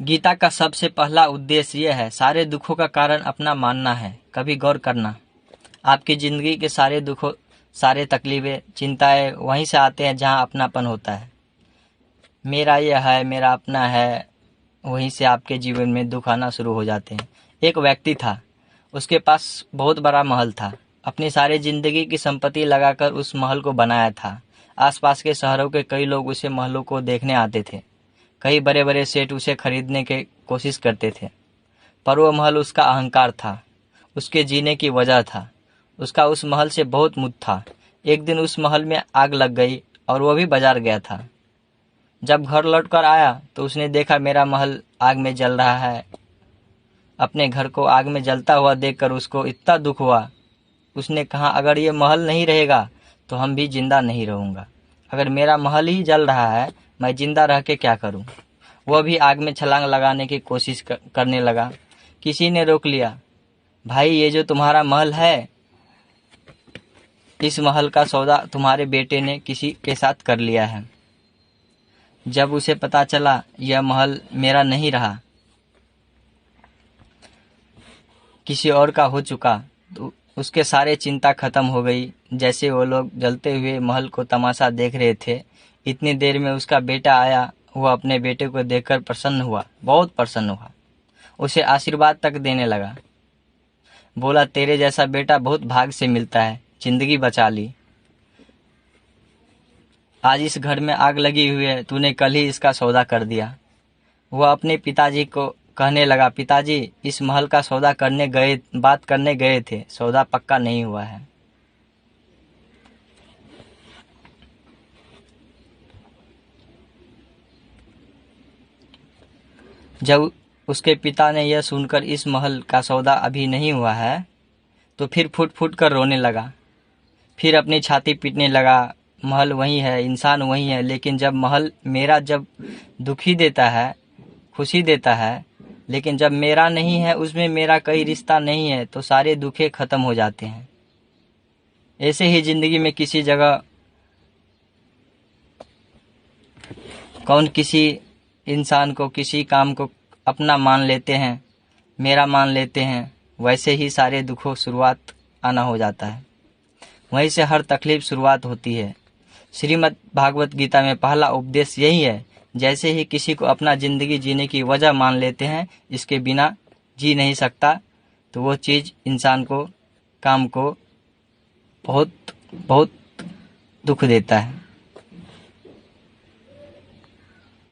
गीता का सबसे पहला उद्देश्य यह है, सारे दुखों का कारण अपना मानना है। कभी गौर करना, आपकी जिंदगी के सारे दुखों, सारे तकलीफें, चिंताएं वहीं से आते हैं जहां अपनापन होता है। मेरा यह है, मेरा अपना है, वहीं से आपके जीवन में दुख आना शुरू हो जाते हैं। एक व्यक्ति था, उसके पास बहुत बड़ा महल था। अपनी सारी जिंदगी की संपत्ति लगाकर उस महल को बनाया था। आसपास के शहरों के कई लोग उसे महलों को देखने आते थे। कई बड़े बड़े सेठ उसे खरीदने की कोशिश करते थे, पर वह महल उसका अहंकार था, उसके जीने की वजह था। उसका उस महल से बहुत मुझ था। एक दिन उस महल में आग लग गई और वह भी बाजार गया था। जब घर लौटकर आया तो उसने देखा मेरा महल आग में जल रहा है। अपने घर को आग में जलता हुआ देखकर उसको इतना दुख हुआ। उसने कहा, अगर ये महल नहीं रहेगा तो हम भी जिंदा नहीं रहूँगा। अगर मेरा महल ही जल रहा है, मैं जिंदा रह के क्या करूं? वह भी आग में छलांग लगाने की कोशिश करने लगा। किसी ने रोक लिया। भाई, ये जो तुम्हारा महल है, इस महल का सौदा तुम्हारे बेटे ने किसी के साथ कर लिया है। जब उसे पता चला यह महल मेरा नहीं रहा, किसी और का हो चुका, तो उसके सारे चिंता खत्म हो गई। जैसे वो लोग जलते हुए महल को तमाशा देख रहे थे, इतनी देर में उसका बेटा आया। वह अपने बेटे को देखकर प्रसन्न हुआ, बहुत प्रसन्न हुआ। उसे आशीर्वाद तक देने लगा। बोला, तेरे जैसा बेटा बहुत भाग से मिलता है, जिंदगी बचा ली। आज इस घर में आग लगी हुई है, तूने कल ही इसका सौदा कर दिया। वह अपने पिताजी को कहने लगा, पिताजी, इस महल का सौदा बात करने गए थे, सौदा पक्का नहीं हुआ है। जब उसके पिता ने यह सुनकर इस महल का सौदा अभी नहीं हुआ है, तो फिर फूट फूट कर रोने लगा। फिर अपनी छाती पीटने लगा। महल वही है, इंसान वही है, लेकिन जब महल मेरा जब दुखी देता है, खुशी देता है, लेकिन जब मेरा नहीं है, उसमें मेरा कोई रिश्ता नहीं है, तो सारे दुखे खत्म हो जाते हैं। ऐसे ही जिंदगी में किसी जगह कौन किसी इंसान को, किसी काम को अपना मान लेते हैं, मेरा मान लेते हैं, वैसे ही सारे दुखों शुरुआत आना हो जाता है। वहीं से हर तकलीफ शुरुआत होती है। श्रीमद् भागवत गीता में पहला उपदेश यही है, जैसे ही किसी को अपना जिंदगी जीने की वजह मान लेते हैं, इसके बिना जी नहीं सकता, तो वो चीज़ इंसान को, काम को बहुत बहुत दुख देता है।